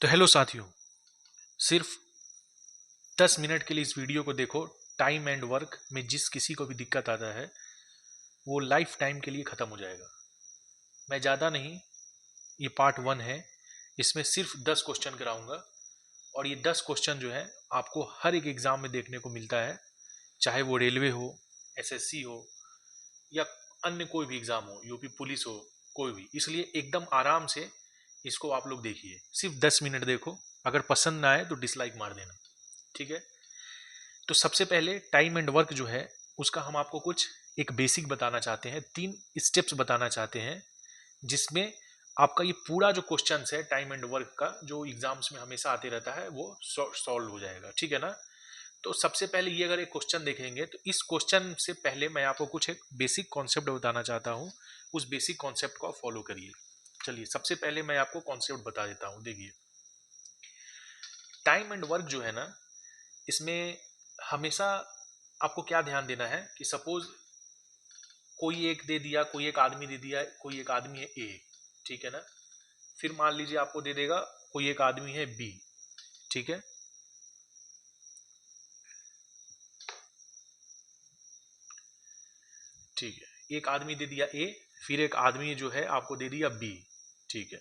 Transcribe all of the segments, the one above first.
तो हेलो साथियों, सिर्फ 10 मिनट के लिए इस वीडियो को देखो। टाइम एंड वर्क में जिस किसी को भी दिक्कत आता है वो लाइफ टाइम के लिए ख़त्म हो जाएगा। मैं ज़्यादा नहीं, ये पार्ट 1 है। इसमें सिर्फ 10 क्वेश्चन कराऊंगा और ये 10 क्वेश्चन जो है आपको हर एक एग्ज़ाम में देखने को मिलता है, चाहे वो रेलवे हो, एसएससी हो या अन्य कोई भी एग्ज़ाम हो, यूपी पुलिस हो, कोई भी। इसलिए एकदम आराम से इसको आप लोग देखिए। सिर्फ 10 मिनट देखो, अगर पसंद ना आए तो डिसलाइक मार देना, ठीक है। तो सबसे पहले टाइम एंड वर्क जो है उसका हम आपको कुछ एक बेसिक बताना चाहते हैं, 3 स्टेप्स बताना चाहते हैं जिसमें आपका ये पूरा जो क्वेश्चन है टाइम एंड वर्क का, जो एग्जाम्स में हमेशा आते रहता है, वो सॉल्व हो जाएगा, ठीक है ना। तो सबसे पहले ये अगर एक क्वेश्चन देखेंगे तो इस क्वेश्चन से पहले मैं आपको कुछ एक बेसिक कॉन्सेप्ट बताना चाहता हूँ। उस बेसिक कॉन्सेप्ट को आप फॉलो करिए। चलिए, सबसे पहले मैं आपको कॉन्सेप्ट बता देता हूँ। देखिए, टाइम एंड वर्क जो है ना, इसमें हमेशा आपको क्या ध्यान देना है कि सपोज कोई एक दे दिया, कोई एक आदमी दे दिया, कोई एक आदमी है ए, ठीक है ना। फिर मान लीजिए आपको दे देगा कोई एक आदमी है बी, ठीक है। ठीक है, एक आदमी दे दिया ए, फिर एक आदमी जो है आपको दे दिया बी, ठीक है।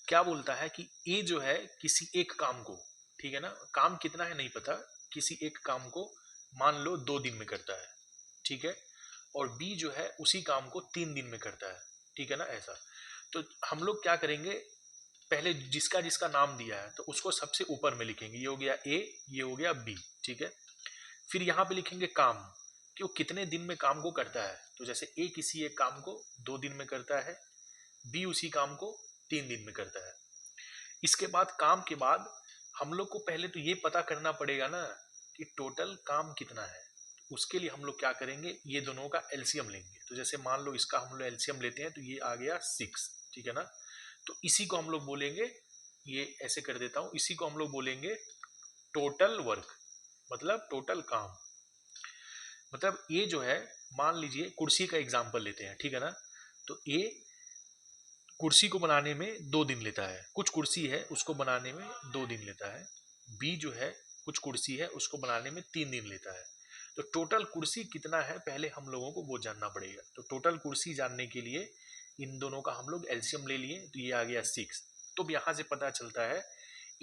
क्या बोलता है कि ए जो है किसी एक काम को, ठीक है ना, काम कितना है नहीं पता, किसी एक काम को मान लो 2 दिन में करता है, ठीक है। और बी जो है उसी काम को 3 दिन में करता है, ठीक है ना, ऐसा। तो हम लोग क्या करेंगे, पहले जिसका जिसका नाम दिया है तो उसको सबसे ऊपर में लिखेंगे। ये हो गया ए, ये हो गया बी, ठीक है। फिर यहाँ पे लिखेंगे काम, कि वो कितने दिन में काम को करता है। तो जैसे ए किसी एक काम को 2 दिन में करता है, बी उसी काम को 3 दिन में करता है। इसके बाद काम के बाद हम लोग को पहले तो ये पता करना पड़ेगा ना कि टोटल काम कितना है। उसके लिए हम लोग क्या करेंगे, ये दोनों का एलसीएम लेंगे। तो जैसे मान लो इसका हम लोग एलसीएम लेते हैं तो ये आ गया 6, ठीक है ना। तो इसी को हम लोग बोलेंगे, ये ऐसे कर देता हूं, इसी को हम लोग बोलेंगे टोटल वर्क, मतलब टोटल काम। मतलब ये जो है, मान लीजिए कुर्सी का एग्जाम्पल लेते हैं, ठीक है ना। तो ये कुर्सी को बनाने में 2 दिन लेता है, कुछ कुर्सी है उसको बनाने में 2 दिन लेता है। बी जो है कुछ कुर्सी है उसको बनाने में 3 दिन लेता है। तो टोटल कुर्सी कितना है पहले हम लोगों को वो जानना पड़ेगा। तो टोटल कुर्सी जानने के लिए इन दोनों का हम लोग एलसीएम ले लिए, तो ये आ गया 6। तो यहाँ से पता चलता है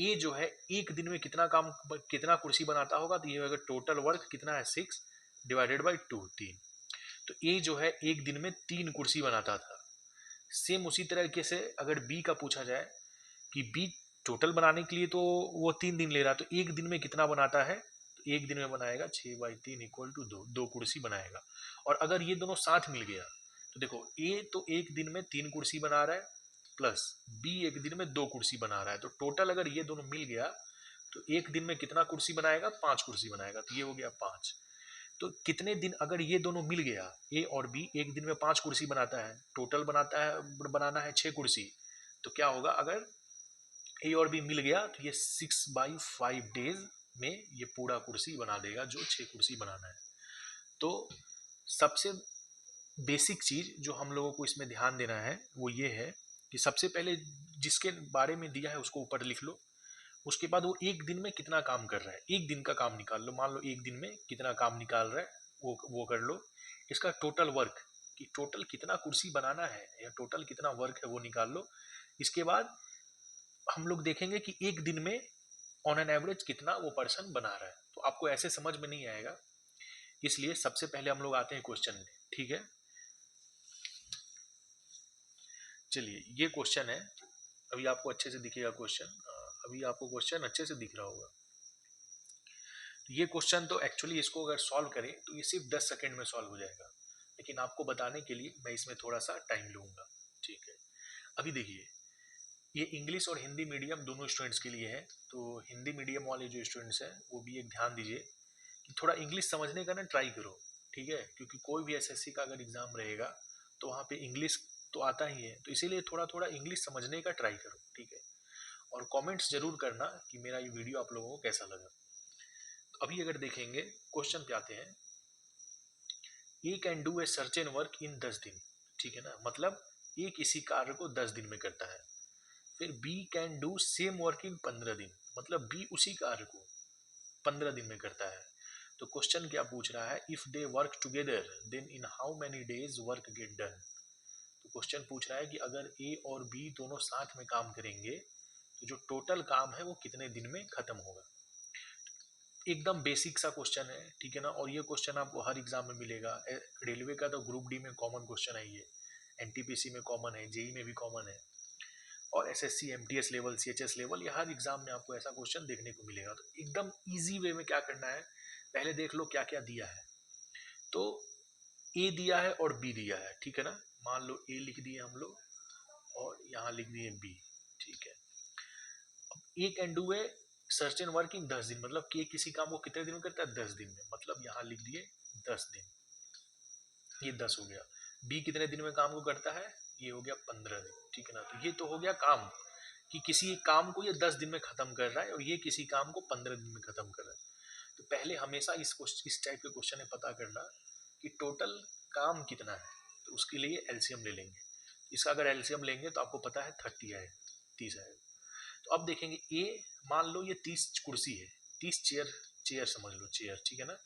ये जो है एक दिन में कितना काम, कितना कुर्सी बनाता होगा। तो ये अगर टोटल वर्क कितना है, 6 डिवाइडेड बाई 2, 3। तो ये जो है एक दिन में 3 कुर्सी बनाता था। सेम उसी तरीके से अगर बी का पूछा जाए कि बी टोटल बनाने के लिए तो वो 3 दिन ले रहा, तो एक दिन में कितना बनाता है, तो एक दिन में बनाएगा 6/3 इक्वल टू 2 कुर्सी बनाएगा। और अगर ये दोनों साथ मिल गया तो देखो, ए तो एक दिन में 3 कुर्सी बना रहा है, प्लस बी एक दिन में 2 कुर्सी बना रहा है। तो टोटल अगर ये दोनों मिल गया तो एक दिन में कितना कुर्सी बनाएगा, 5 कुर्सी बनाएगा। तो ये हो गया 5। तो कितने दिन अगर ये दोनों मिल गया, ए और बी एक दिन में 5 कुर्सी बनाता है, टोटल बनाता है, बनाना है 6 कुर्सी। तो क्या होगा, अगर ए और बी मिल गया तो ये 6/5 डेज में ये पूरा कुर्सी बना देगा जो 6 कुर्सी बनाना है। तो सबसे बेसिक चीज जो हम लोगों को इसमें ध्यान देना है वो ये है कि सबसे पहले जिसके बारे में दिया है उसको ऊपर लिख लो। उसके बाद वो एक दिन में कितना काम कर रहा है, एक दिन का काम निकाल लो। मान लो एक दिन में कितना काम निकाल रहा है वो कर लो। इसका टोटल वर्क, कि टोटल कितना कुर्सी बनाना है या टोटल कितना वर्क है वो निकाल लो। इसके बाद हम लोग देखेंगे कि एक दिन में ऑन एन एवरेज कितना वो पर्सन बना रहा है। तो आपको ऐसे समझ में नहीं आएगा, इसलिए सबसे पहले हम लोग आते हैं क्वेश्चन में, ठीक है। चलिए, ये क्वेश्चन है, अभी आपको अच्छे से दिखेगा क्वेश्चन, अभी आपको क्वेश्चन अच्छे से दिख रहा होगा। तो ये क्वेश्चन तो एक्चुअली इसको अगर सॉल्व करें तो ये सिर्फ 10 सेकंड में सॉल्व हो जाएगा, लेकिन आपको बताने के लिए मैं इसमें थोड़ा सा टाइम लूंगा, ठीक है। अभी देखिए, ये इंग्लिश और हिंदी मीडियम दोनों स्टूडेंट्स के लिए है। तो हिंदी मीडियम वाले जो स्टूडेंट्स हैं वो भी एक ध्यान दीजिए कि थोड़ा इंग्लिश समझने का ना ट्राई करो, ठीक है। क्योंकि कोई भी एसएससी का अगर एग्जाम रहेगा तो वहाँ पे इंग्लिश तो आता ही है, तो इसीलिए थोड़ा थोड़ा इंग्लिश समझने का ट्राई करो, ठीक है। और कमेंट्स जरूर करना कि मेरा ये वीडियो आप लोगों को कैसा लगा। तो अभी अगर देखेंगे क्वेश्चन पे आते हैं, A can do a certain work in 10 दिन, ठीक है ना। मतलब ए किसी कार्य को 10 दिन में करता है। फिर B can do same work in 15 दिन, मतलब बी उसी कार्य को 15 दिन में करता है। तो क्वेश्चन क्या पूछ रहा है, if they work together then in how many days work get done. तो क्वेश्चन पूछ रहा है कि अगर ए और बी दोनों साथ में काम करेंगे तो जो टोटल काम है वो कितने दिन में खत्म होगा। एकदम बेसिक सा क्वेश्चन है, ठीक है ना। और ये क्वेश्चन आपको हर एग्जाम में मिलेगा। रेलवे का तो ग्रुप डी में कॉमन क्वेश्चन है ये, एनटीपीसी में कॉमन है, जेई में भी कॉमन है, और SSC MTS level CHS level, ये हर एग्जाम में आपको ऐसा क्वेश्चन देखने को मिलेगा। तो एकदम इजी वे में क्या करना है, पहले देख लो क्या क्या दिया है। तो ए दिया है और बी दिया है, ठीक है ना। मान लो ए लिख दिए हम लोग और यहाँ लिख दिए बी, ठीक है। अब A can do a search and work in 10 दिन, मतलब कि किसी काम को कितने दिन में करता है, 10 दिन में, मतलब यहाँ लिख दिए 10 दिन, ये 10 हो गया। बी कितने दिन में काम को करता है, ये हो गया 15 दिन, ठीक है ना। तो ये तो हो गया काम, कि किसी एक काम को ये 10 दिन में खत्म कर रहा है और ये किसी काम को 15 दिन में खत्म कर रहा है। तो पहले हमेशा इस टाइप के क्वेश्चन में पता करना कि टोटल काम कितना है, तो उसके लिए एलसीएम ले लेंगे। इसका अगर एलसीएम लेंगे तो आपको पता है 30 है, 30 है। तो अब देखेंगे ए, मान लो ये 30 कुर्सी है, 30 चेयर, चेयर समझ लो चेयर, ठीक है ना।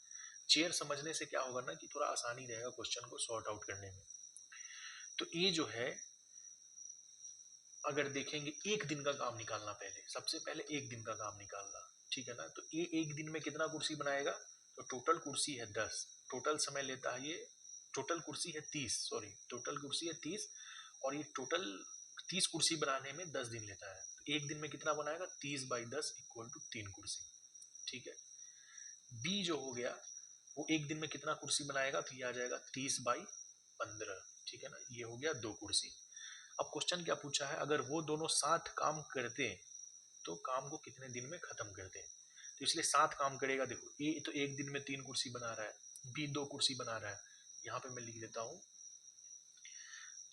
चेयर समझने से क्या होगा ना कि थोड़ा आसानी रहेगा क्वेश्चन को सॉर्ट आउट करने में। तो ए जो है, अगर देखेंगे एक दिन का काम निकालना, पहले सबसे पहले एक दिन का काम निकालना, ठीक है ना। तो ए एक दिन में कितना कुर्सी बनाएगा, तो टोटल कुर्सी है 10, टोटल समय लेता है ये, टोटल कुर्सी है 30, सॉरी टोटल कुर्सी है 30, और ये टोटल 30 कुर्सी बनाने में 10 दिन लेता है। तो एक दिन में कितना बनाएगा, 30/10 इक्वल टू 3 कुर्सी, ठीक है। बी जो हो गया वो एक दिन में कितना कुर्सी बनाएगा, तो ये आ जाएगा 30/15, ठीक है ना, ये हो गया 2 कुर्सी। अब क्वेश्चन क्या पूछा है, अगर वो दोनों साथ काम करते हैं तो काम को कितने दिन में खत्म करते हैं। तो इसलिए साथ काम करेगा, देखो ए तो एक दिन में 3 कुर्सी बना रहा है, बी 2 कुर्सी बना रहा है, यहाँ पे मैं लिख देता हूँ।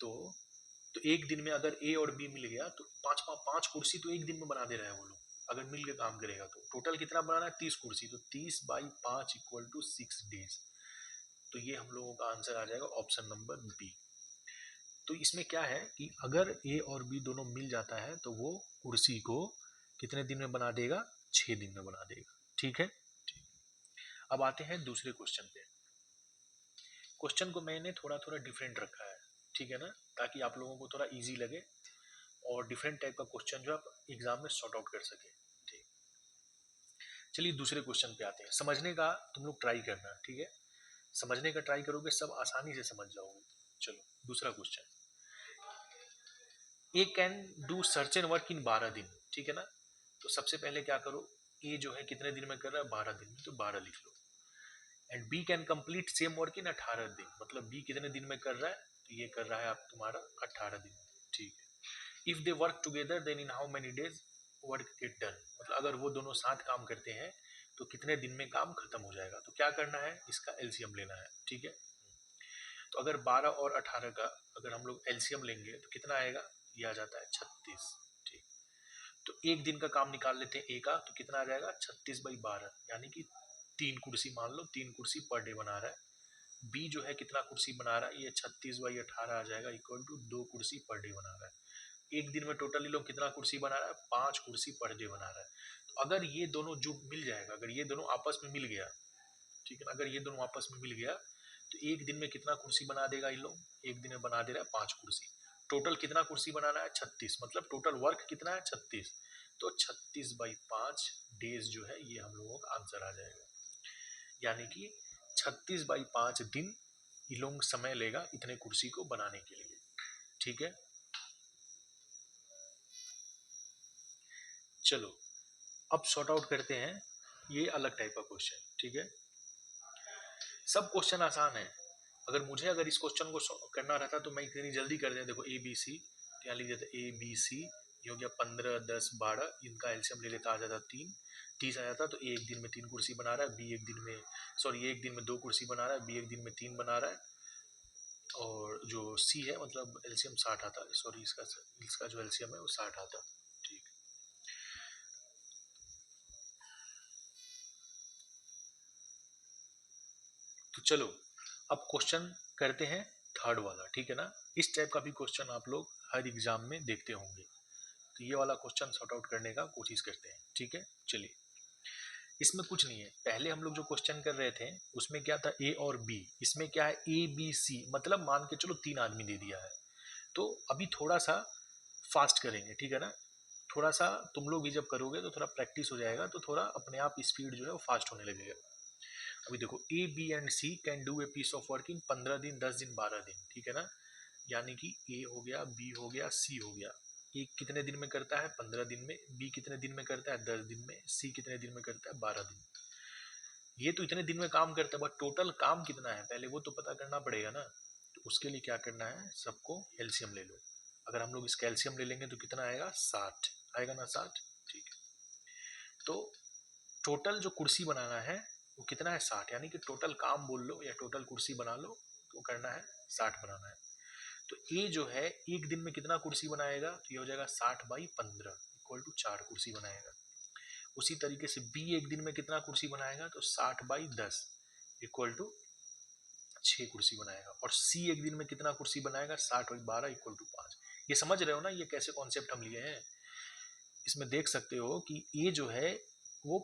तो एक दिन में अगर ए और बी मिल गया तो पांच कुर्सी तो एक दिन में बना दे रहा है वो लोग, अगर मिल के काम करेगा तो टोटल कितना बनाना है, 30 कुर्सी, तो 30/5 इक्वल टू 6 डेज। तो ये हम लोगों का आंसर आ जाएगा ऑप्शन नंबर बी। तो इसमें क्या है कि अगर ए और बी दोनों मिल जाता है तो वो कुर्सी को कितने दिन में बना देगा, 6 दिन में बना देगा, ठीक है। अब आते हैं दूसरे क्वेश्चन पे। क्वेश्चन को मैंने थोड़ा थोड़ा डिफरेंट रखा है, ठीक है ना, ताकि आप लोगों को थोड़ा इजी लगे और डिफरेंट टाइप का क्वेश्चन जो आप एग्जाम में सॉर्ट आउट कर सके, ठीक। चलिए दूसरे क्वेश्चन पे आते हैं। समझने का तुम लोग ट्राई करना, ठीक है, समझने का ट्राई करोगे सब आसानी से समझ जाओगे। चलो दूसरा question, A can do search and work इन 12 दिन, ठीक है ना। तो सबसे पहले क्या करो, ए जो है कितने दिन में कर रहा है, 12 दिन में, तो 12 लिख लो। And B can complete same work in 18 दिन, मतलब बी कितने दिन में कर रहा है, तो ये कर रहा है आप तुम्हारा 18 दिन, ठीक है। If they work together then in how many days work get done, मतलब अगर वो दोनों साथ काम करते हैं तो कितने दिन में काम खत्म हो जाएगा। तो क्या करना है, इसका एलसीएम लेना है, ठीक है। तो अगर 12 और 18 का अगर हम लोग एलसीएम लेंगे तो कितना आएगा, ये आ जाता है 36, ठीक। तो एक दिन का काम निकाल लेते हैं ए का, तो कितना आ जाएगा 36/12, यानी कि 3 कुर्सी, मान लो 3 कुर्सी पर डे बना रहा है। बी जो है कितना कुर्सी बना रहा है, ये 36/18 आ जाएगा इक्वल टू 2 कुर्सी पर डे बना रहा है। एक दिन में टोटली लोग कितना कुर्सी बना रहा है, 5 कुर्सी पर डे बना रहा है। तो अगर ये दोनों जो मिल जाएगा, अगर ये दोनों आपस में मिल गया, ठीक है ना, अगर ये दोनों आपस में मिल गया तो एक दिन में कितना कुर्सी बना देगा ये लोग, एक दिन में बना दे रहा है 5 कुर्सी। टोटल कितना कुर्सी बनाना है, 36, मतलब टोटल वर्क कितना है 36, तो 36/5 डेज जो है ये हम लोगों का आंसर आ जाएगा, यानी कि 36/5 दिन ये लोग समय लेगा इतने कुर्सी को बनाने के लिए, ठीक है। चलो अब सॉर्ट आउट करते हैं ये अलग टाइप का क्वेश्चन, ठीक है। सब क्वेश्चन आसान है, अगर इस क्वेश्चन को करना रहता तो मैं इतनी जल्दी कर दें। देखो ए बी सी, यहाँ लिख देता ए बी सी, ये हो गया 15 10 12, इनका एलसीएम ले लेता, आ जाता 3, 30 आ जाता। तो ए एक दिन में 3 कुर्सी बना रहा है, बी एक दिन में, सॉरी ए एक दिन में 2 कुर्सी बना रहा है, बी एक दिन में 3 बना रहा है, और जो सी है मतलब एलसीएम 60 आता है, सॉरी इसका जो एलसीएम है वो 60 आता, ठीक। तो चलो अब क्वेश्चन करते हैं थर्ड वाला, ठीक है ना। इस टाइप का भी क्वेश्चन आप लोग हर एग्जाम में देखते होंगे। तो तो ये वाला क्वेश्चन सॉर्ट आउट करने का कोशिश करते हैं, ठीक है। चलिए, इसमें कुछ नहीं है, पहले हम लोग जो क्वेश्चन कर रहे थे उसमें क्या था, ए और बी, इसमें क्या है ए बी सी, मतलब मान के चलो 3 आदमी दे दिया है। तो अभी थोड़ा सा फास्ट करेंगे, ठीक है ना। थोड़ा सा तुम लोग भी जब करोगे तो थोड़ा प्रैक्टिस हो जाएगा, तो थोड़ा अपने आप स्पीड जो है वो फास्ट होने लगेगा। अभी देखो, A B and C can do a piece of work in 15 दिन, 10 दिन, 12 दिन, ठीक है ना। यानी कि ए हो गया, बी हो गया, सी हो गया। ए कितने दिन में करता है, 15 दिन में। बी कितने दिन में करता है, 10 दिन में। सी कितने दिन में करता है, 12 दिन। ये तो इतने दिन में काम करता है, बट टोटल काम कितना है पहले वो तो पता करना पड़ेगा ना। तो उसके लिए क्या करना है, सबको एलसीएम ले लो। अगर हम लोग इसका एलसीएम ले लेंगे तो कितना आएगा, 60 आएगा ना, 60, ठीक है। तो टोटल जो कुर्सी बनाना है वो कितना है, 60, यानी कि टोटल काम बोल लो या टोटल कुर्सी बना लो, तो करना है 60 बनाना है। तो ए जो है एक दिन में कितना कुर्सी बनाएगा, तो ये हो जाएगा 60/15 इक्वल टू 4 कुर्सी बनाएगा। उसी तरीके से बी एक दिन में कितना कुर्सी बनाएगा, तो 60/10 इक्वल टू 6 कुर्सी बनाएगा। और सी एक दिन में कितना कुर्सी बनाएगा, 60/12 इक्वल टू 5। ये समझ रहे हो ना, ये कैसे कॉन्सेप्ट हम लिए हैं। इसमें देख सकते हो कि ए जो है वो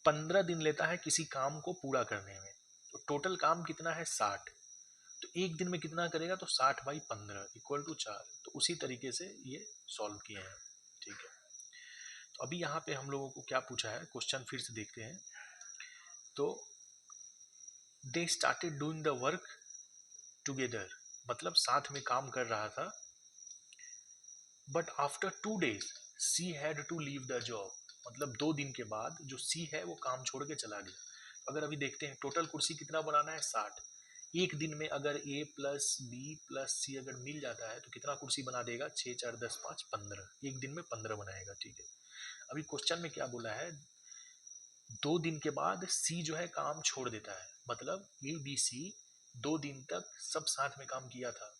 15 दिन लेता है किसी काम को पूरा करने में, तो टोटल काम कितना है, 60। तो एक दिन में कितना करेगा, तो 60/15 इक्वल टू 4। तो उसी तरीके से ये सॉल्व किए हैं, ठीक है। तो अभी यहाँ पे हम लोगों को क्या पूछा है, क्वेश्चन फिर से देखते हैं। तो they started doing the work together, मतलब साथ में काम कर रहा था। But after 2 days C had to leave the job, मतलब 2 दिन के बाद जो सी है वो काम छोड़ के चला गया। अगर अभी देखते हैं टोटल कुर्सी कितना बनाना है, 60। एक दिन में अगर ए प्लस बी प्लस सी अगर मिल जाता है तो कितना कुर्सी बना देगा, 6 4 10 5 15, एक दिन में 15 बनाएगा, ठीक है। अभी क्वेश्चन में क्या बोला है, 2 दिन के बाद सी जो है काम छोड़ देता है, मतलब ए बी सी 2 दिन तक सब साथ में काम किया था।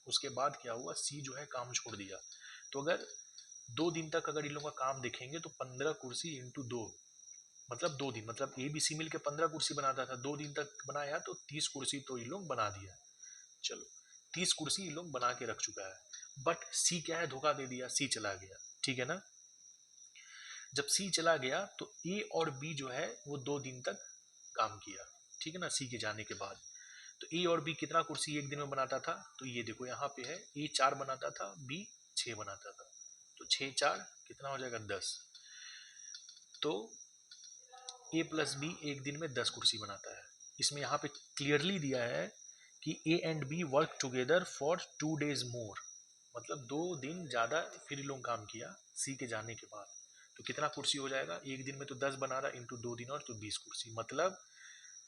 उसके बाद क्या हुआ, सी जो है काम छोड़ दिया। तो अगर 2 दिन तक अगर इन लोगों का काम देखेंगे तो 15 कुर्सी इंटू 2, मतलब 2 दिन, मतलब ए बी सी मिलकर 15 कुर्सी बनाता था, 2 दिन तक बनाया तो 30 कुर्सी तो इन लोग बना दिया। चलो, 30 कुर्सी इन लोग बना के रख चुका है। बट सी क्या है, धोखा दे दिया, सी चला गया, ठीक है ना। जब सी चला गया तो ए और बी जो है वो 2 दिन तक काम किया, ठीक है ना, सी के जाने के बाद। तो ए और बी कितना कुर्सी एक दिन में बनाता था, तो ये देखो यहाँ पे है, ए 4 बनाता था, बी 6 बनाता था। तो 6 4 कितना हो जाएगा, 10। तो ए प्लस बी एक दिन में 10 कुर्सी बनाता है। इसमें यहाँ पे क्लियरली दिया है कि A and B work together for 2 days more, मतलब 2 दिन ज़्यादा फिर लोग काम किया सी के जाने के बाद। तो कितना कुर्सी हो जाएगा, एक दिन में तो 10 बना रहा, इंटू 2 दिन और तो 20 कुर्सी, मतलब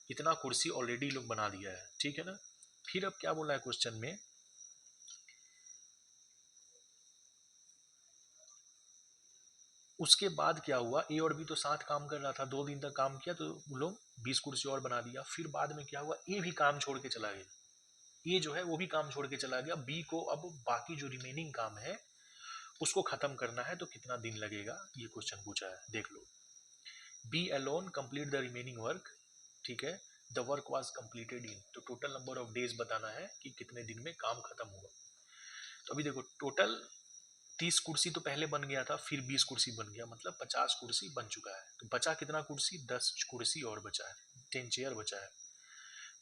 इतना कुर्सी ऑलरेडी लोग बना दिया है, ठीक है ना। फिर अब क्या बोला है क्वेश्चन में, उसके बाद क्या हुआ, ए और बी तो साथ काम कर रहा था, 2 दिन तक काम किया तो वो लोग 20 कुर्सी और बना दिया। फिर बाद में क्या हुआ, ए भी काम छोड़ के चला गया, ए जो है वो भी काम छोड़ के चला गया। बी को अब बाकी जो रिमेनिंग काम है उसको खत्म करना है, तो कितना दिन लगेगा, ये क्वेश्चन पूछा है, देख लो। B alone complete the remaining work, ठीक है। The work was completed in, तो टोटल नंबर ऑफ डेज बताना है कि कितने दिन में काम खत्म हुआ। तो अभी देखो, टोटल 30 कुर्सी तो पहले बन गया था, फिर 20 कुर्सी बन गया, मतलब 50 कुर्सी बन चुका है। तो बचा कितना कुर्सी, 10 कुर्सी और बचा है, 10 चेयर बचा है।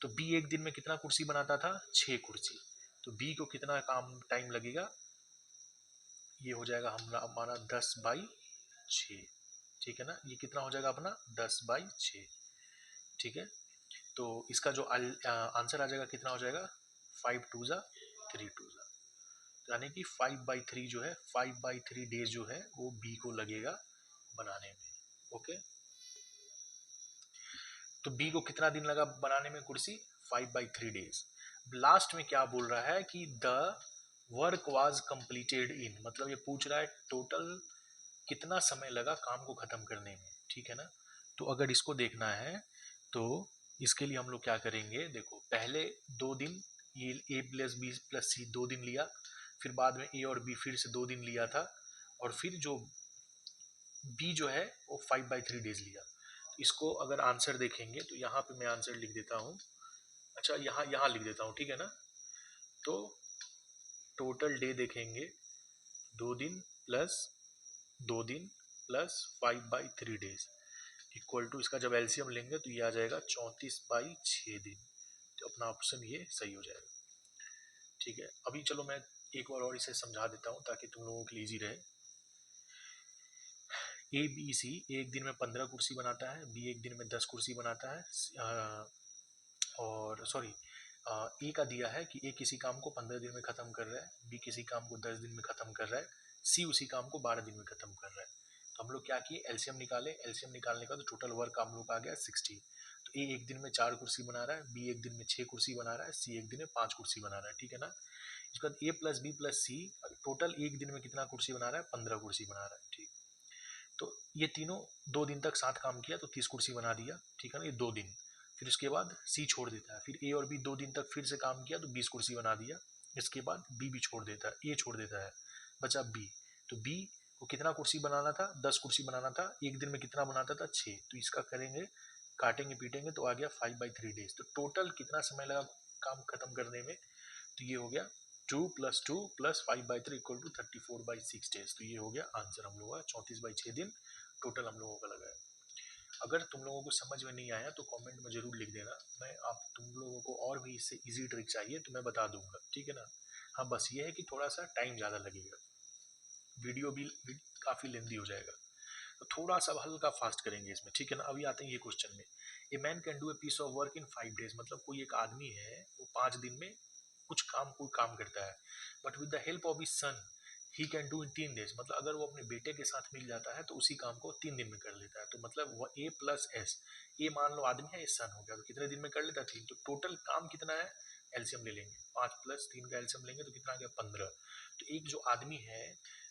तो बी एक दिन में कितना कुर्सी बनाता था, 6 कुर्सी। तो बी को कितना काम टाइम लगेगा, ये हो जाएगा हमारा 10/6, ठीक है ना। ये कितना हो जाएगा अपना, 10/6, ठीक है। तो इसका जो आंसर आ जाएगा कितना हो जाएगा, 5 2 जा 3 2 जा, यानी कि 5/3 जो है, 5/3 डेज जो है वो बी को लगेगा बनाने में, ओके। तो बी को कितना दिन लगा बनाने में कुर्सी, 5/3 डेज। लास्ट में क्या बोल रहा है कि द वर्क वाज कंप्लीटेड इन, मतलब ये पूछ रहा है टोटल कितना समय लगा काम को खत्म करने में, ठीक है ना। तो अगर इसको देखना है तो इसके लिए हम लोग क्या करेंगे, देखो पहले 2 दिन ये ए प्लस बी प्लस सी 2 दिन लिया, फिर बाद में ए और बी फिर से 2 दिन लिया था, और फिर जो बी जो है वो 5/3 डेज लिया। तो इसको अगर आंसर देखेंगे तो यहाँ पे मैं आंसर लिख देता हूँ, अच्छा यहाँ यहाँ लिख देता हूँ, ठीक है ना। तो टोटल डे देखेंगे, 2 दिन प्लस 2 दिन प्लस 5/3 डेज इक्वल टू, इसका जब एलसीएम लेंगे तो ये आ जाएगा 34/6 दिन। तो अपना ऑप्शन ये सही हो जाएगा। ठीक है, अभी चलो मैं एक बार और इसे समझा देता हूँ ताकि तुम लोगों के लिए ईजी रहे। ए बी सी एक दिन में 15 कुर्सी बनाता है, बी एक दिन में 10 कुर्सी बनाता है, और सॉरी, ए का दिया है कि ए किसी काम को 15 दिन में ख़त्म कर रहा है, बी किसी काम को 10 दिन में ख़त्म कर रहा है, सी उसी काम को 12 दिन में ख़त्म कर रहा है। तो हम लोग क्या किए, एलसीएम निकाले, एलसीएम निकालने का तो टोटल वर्क हम लोग आ गया 60। तो ए एक दिन में 4 कुर्सी बना रहा है, बी एक दिन में 6 कुर्सी बना रहा है, सी एक दिन में 5 कुर्सी बना रहा है। ठीक है ना। इसके बाद ए प्लस बी प्लस सी टोटल एक दिन में कितना कुर्सी बना रहा है, 15 कुर्सी बना रहा है। ठीक, तो ये तीनों 2 दिन तक साथ काम किया तो 30 कुर्सी बना दिया। ठीक है ना, ये 2 दिन। फिर उसके बाद सी छोड़ देता है, फिर ए और बी 2 दिन तक फिर से काम किया तो 20 कुर्सी बना दिया। इसके बाद बी भी छोड़ देता है, ए छोड़ देता है, बचा बी। तो बी को कितना कुर्सी बनाना था, 10 कुर्सी बनाना था, एक दिन में कितना बनाता था, 6। तो इसका करेंगे, काटेंगे पीटेंगे तो आ गया 5/3 डेज। तो टोटल कितना समय लगा काम खत्म करने में, तो ये हो गया 2 + 2 + 5/3 = 34/6 डेज। तो ये हो गया आंसर हम लोगों का, 34/6 दिन टोटल हम लोगों का लगा है। अगर तुम लोगों को समझ में नहीं आया तो कमेंट में जरूर लिख देना, मैं आप तुम लोगों को और भी इससे इजी ट्रिक चाहिए तो मैं बता दूंगा। ठीक है ना। हाँ, बस ये है कि थोड़ा सा टाइम ज़्यादा लगेगा, वीडियो भी काफ़ी लेंदी हो जाएगा, तो थोड़ा सा हल्का फास्ट करेंगे इसमें। ठीक है ना। अभी आते हैं ये क्वेश्चन में, a man can do a piece of work in 5 days, मतलब कोई एक आदमी है वो 5 दिन में कोई काम करता है, but with the help of his son he can do in 3 days, मतलब अगर वो अपने बेटे के साथ मिल जाता है तो उसी काम को 3 दिन में कर लेता है। तो मतलब वो ए प्लस एस, ए मान लो आदमी है, एस सन हो गया, तो कितने दिन में कर लेता है, 3। तो टोटल काम कितना है, एलसीएम ले लेंगे, 5 + 3 का एलसीएम लेंगे तो कितना आ गया, 15। तो एक जो आदमी है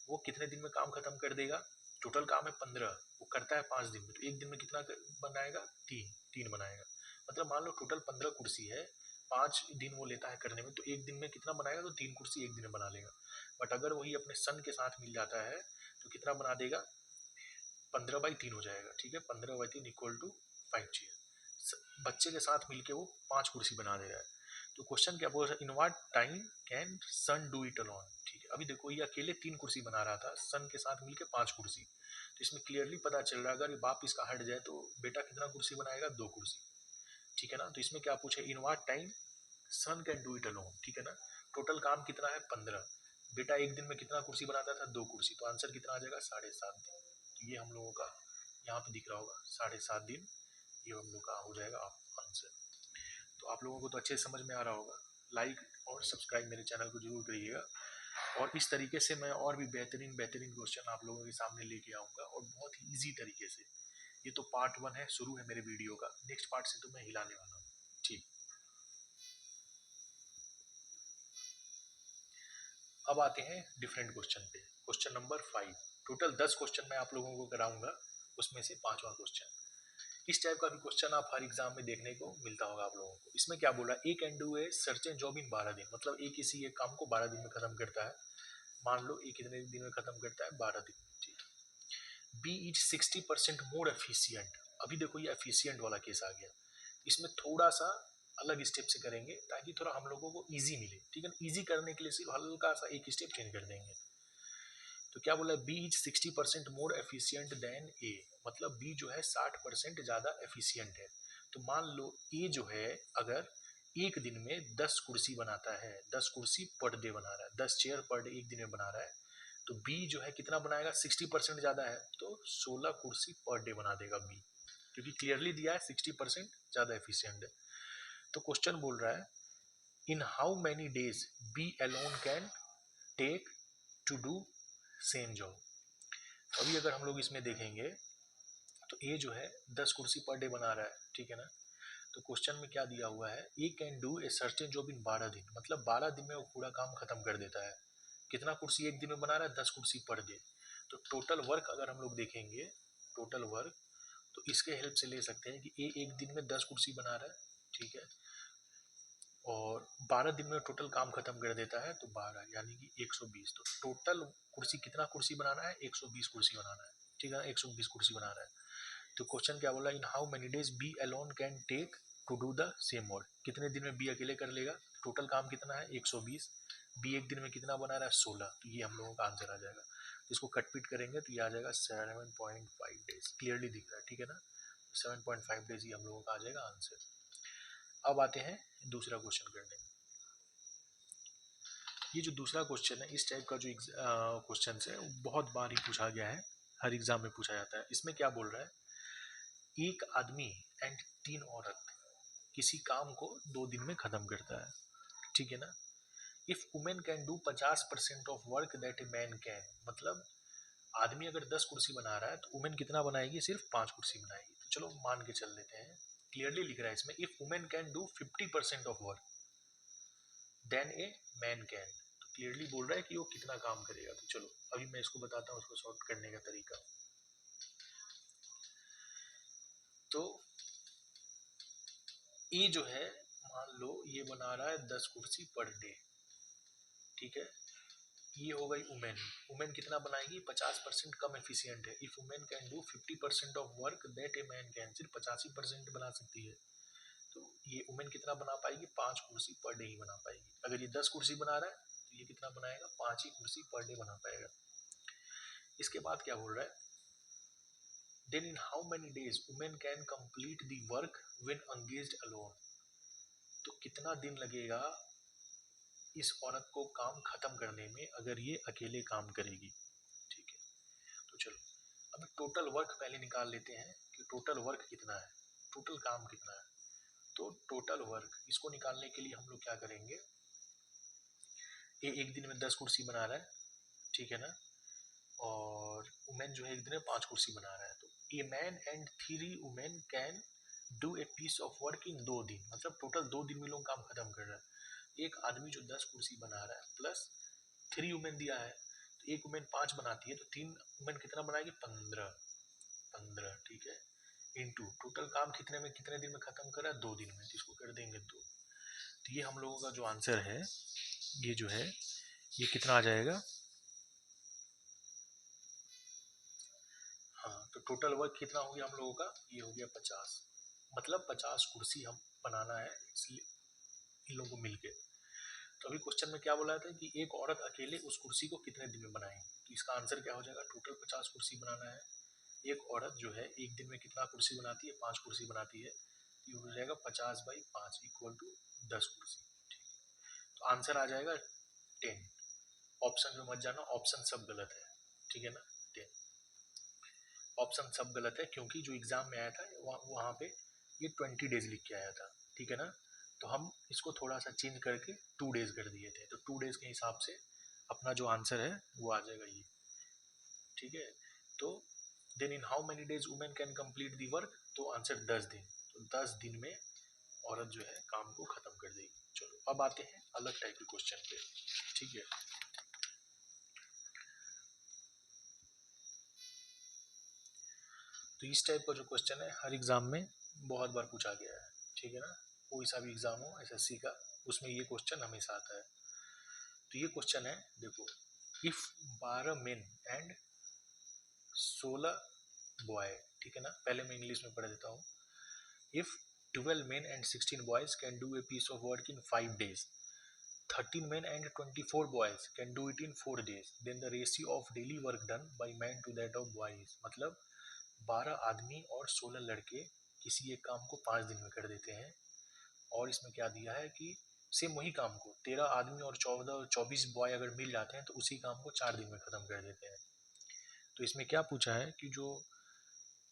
वो कितने दिन में काम खत्म कर देगा, टोटल काम है 15, वो करता है 5 दिन में, तो एक दिन में कितना बनाएगा, 3 बनाएगा। मतलब मान लो टोटल 15 कुर्सी है, 5 दिन वो लेता है करने में, तो एक दिन में कितना बनाएगा, तो 3 कुर्सी एक दिन में बना लेगा। बट अगर वही अपने सन के साथ मिल जाता है तो कितना बना देगा, 15/3 हो जाएगा। ठीक है, 15/3 = 5 चेयर। बच्चे के साथ मिलके वो 5 कुर्सी बना दे रहा है। तो क्वेश्चन क्या बोल रहा है, in what time can son do it alone. ठीक है, अभी देखो ये अकेले 3 कुर्सी बना रहा था, सन के साथ मिलके 5 कुर्सी। तो इसमें क्लियरली पता चल रहा है अगर बाप इसका हट जाए तो बेटा कितना कुर्सी बनाएगा, 2 कुर्सी। ठीक है ना। तो इसमें क्या पूछे, in what time son can do it alone. ठीक है ना। टोटल काम कितना है, 15, बेटा एक दिन में कितना कुर्सी बनाता था, 2 कुर्सी। तो आंसर कितना आ जाएगा, 7.5 दिन। तो ये हम लोगों का यहाँ पे दिख रहा होगा 7.5 दिन, ये हम लोग का हो जाएगा आंसर। तो आप लोगों को तो अच्छे समझ में आ रहा होगा। लाइक और सब्सक्राइब मेरे चैनल को जरूर करिएगा, और इस तरीके से मैं और भी बेहतरीन बेहतरीन क्वेश्चन आप लोगों के सामने लेके आऊँगा, और बहुत ही ईजी तरीके से। ये तो पार्ट 1 है, शुरू है मेरे वीडियो का, नेक्स्ट पार्ट से तो मैं हिलाने वाला हूँ। ठीक, अब आते हैं डिफरेंट क्वेश्चन पे। क्वेश्चन नंबर 5, टोटल 10 क्वेश्चन मैं आप लोगों को कराऊंगा, उसमें से 5वां क्वेश्चन। इस टाइप का भी क्वेश्चन आप हर एग्जाम में देखने को मिलता होगा आप लोगों को। इसमें क्या बोला, A can do a certain job in 12 दिन, मतलब ए किसी एक काम को 12 दिन में खत्म करता है। मान लो ए कितने दिन में खत्म करता है, 12 दिन। ठीक, बी इज 60% मोर एफिशिएंट। अभी देखो ये एफिशिएंट वाला केस आ गया, इसमें थोड़ा सा अलग स्टेप से करेंगे ताकि थोड़ा हम लोगों को इजी मिले। ठीक है, इजी करने के लिए सिर्फ हल्का सा एक स्टेप चेंज कर देंगे। तो क्या बोला, B is 60% more efficient than A, मतलब बी जो है 60% ज्यादा एफिशिएंट है। तो मान लो ए जो है अगर एक दिन में 10 कुर्सी बनाता है, 10 कुर्सी पर डे बना रहा है, 10 चेयर पर डे एक दिन में बना रहा है, तो बी जो है कितना बनाएगा, 60% ज्यादा है तो 16 कुर्सी पर डे बना देगा बी, क्योंकि क्लियरली दिया है 60% ज्यादा एफिशिएंट है। तो क्वेश्चन बोल रहा है, in how many days B alone can take to do same job. अभी अगर हम लोग इसमें देखेंगे तो ए जो है 10 कुर्सी पर डे बना रहा है। ठीक है ना। तो क्वेश्चन में क्या दिया हुआ है, A can do a certain job in 12 दिन, मतलब 12 दिन में वो पूरा काम खत्म कर देता है। कितना कुर्सी एक दिन में बना रहा है, 10 कुर्सी पर डे। तो टोटल वर्क अगर हम लोग देखेंगे, टोटल वर्क, तो इसके हेल्प से ले सकते हैं कि ए एक दिन में 10 कुर्सी बना रहा है। ठीक है, और 12 दिन में टोटल काम खत्म कर देता है, तो 12 यानी कि 120। तो टोटल कुर्सी कितना कुर्सी बनाना है, 120 कुर्सी बनाना है। ठीक है, 120 कुर्सी बना रहा है। तो क्वेश्चन क्या बोला, in how many days B alone can take to do the same work, कितने दिन में बी अकेले कर लेगा, टोटल काम कितना है 120, बी एक दिन में कितना बना रहा है 16। तो ये हम लोगों का आंसर आ जाएगा। इसको कट पीट करेंगे तो ये आ जाएगा 7.5 डेज, क्लियरली दिख रहा है, ठीक है ना। 7.5 डेज ही हम लोगों का आ जाएगा आंसर। अब आते हैं दूसरा क्वेश्चन करने में। ये जो दूसरा क्वेश्चन है, इस टाइप का जो क्वेश्चन है वो बहुत बार ही पूछा गया है, हर एग्जाम में पूछा जाता है। इसमें क्या बोल रहा है, एक आदमी एंड 3 औरत किसी काम को 2 दिन में खत्म करता है, ठीक है ना। If women can do 50% of work that A man can, मतलब आदमी अगर 10 कुर्सी बना रहा है तो वुमेन कितना बनाएगी, सिर्फ 5 कुर्सी बनाएगी। तो चलो मान के चल लेते हैं, क्लियरली लिख रहा है इसमें, if women can do 50% of work then a man can, तो क्लियरली बोल रहा है कि वो कितना काम करेगा। तो चलो अभी मैं इसको बताता हूँ, उसको सॉल्व करने का तरीका। तो ये जो है, मान लो ये बना रहा है 10 कुर्सी पर डे, ठीक है। ये हो गई वुमेन, वुमेन कितना बनाएगी, 50% कम एफिशिएंट है। If women can do 50% of work that A man can, सिर्फ 85% बना सकती है, तो ये वुमेन कितना बना पाएगी, 5 कुर्सी पर डे ही बना पाएगी। अगर ये 10 कुर्सी बना रहा है तो ये कितना बनाएगा, 5 ही कुर्सी पर डे बना पाएगा। इसके बाद क्या बोल रहा है, then in how many days women can complete the work when engaged alone, तो कितना दिन लगेगा इस औरत को काम खत्म करने में अगर ये अकेले काम करेगी, ठीक है। तो चलो अब टोटल वर्क पहले निकाल लेते हैं कि टोटल वर्क कितना है, टोटल काम कितना है। तो टोटल वर्क इसको निकालने के लिए हम लोग क्या करेंगे, ये एक दिन में 10 कुर्सी बना रहा है, ठीक है ना, और वुमेन जो है एक दिन में 5 कुर्सी बना रहा है, तो a man and 3 women can do a piece of work in 2 दिन, मतलब टोटल 2 दिन में लोग काम खत्म कर रहा है। एक आदमी जो 10 कुर्सी बना रहा है प्लस 3 वुमेन दिया है, तो एक वुमेन 5 बनाती है, तो 3 वुमेन कितना बनाएगी, 15, ठीक है, इनटू टोटल काम कितने दिन में खत्म करा, 2 दिन में, तो इसको कर देंगे 2। तो ये हम लोगों का जो आंसर है, ये जो है ये कितना आ जाएगा, हाँ, तो टोटल वर्क कितना हो गया हम लोगों का, ये हो गया 50, मतलब 50 कुर्सी हम बनाना है इसलिए इन लोगों को मिलके। तो अभी क्वेश्चन में क्या बोला था कि एक औरत अकेले उस कुर्सी को कितने दिन में बनाएगी, तो इसका आंसर क्या हो जाएगा, टोटल 50 कुर्सी बनाना है। एक औरत जो है एक दिन में कितना कुर्सी बनाती है, 5 कुर्सी बनाती है, ये हो जाएगा 50/5 इक्वल टू 10 कुर्सी, ठीक है। तो आंसर आ जाएगा 10। ऑप्शन में मत जाना, ऑप्शन सब गलत है, ठीक है ना, 10 ऑप्शन सब गलत है, क्योंकि जो एग्जाम में आया था वहाँ पे ये 20 डेज लिख के आया था, ठीक है ना। तो हम इसको थोड़ा सा चेंज करके 2 डेज कर दिए थे, तो 2 डेज के हिसाब से अपना जो आंसर है वो आ जाएगा ये, ठीक है। तो then in how many days women can complete the work, तो आंसर 10 दिन, तो 10 दिन में औरत जो है काम को खत्म कर देगी। चलो अब आते हैं अलग टाइप के क्वेश्चन पे, ठीक है। तो इस टाइप का जो क्वेश्चन है हर एग्जाम में बहुत बार पूछा गया है, ठीक है ना, कोई सा भी एग्जाम हो एसएससी का, उसमें ये क्वेश्चन हमेशा आता है। तो ये क्वेश्चन है, देखो, इफ 12 मेन एंड 16 बॉय, ठीक है ना, पहले मैं इंग्लिश में पढ़ देता हूँ। If 12 men and 16 boys can do a piece of work in 5 days, 13 men and 24 boys can do it in 4 days, then the ratio of daily work done by man to that of boys, मतलब 12 आदमी और 16 लड़के किसी एक काम को 5 दिन में कर देते हैं, और इसमें क्या दिया है कि सेम वही काम को 13 आदमी और 24 बॉय अगर मिल जाते हैं तो उसी काम को 4 दिन में खत्म कर देते हैं। तो इसमें क्या पूछा है कि जो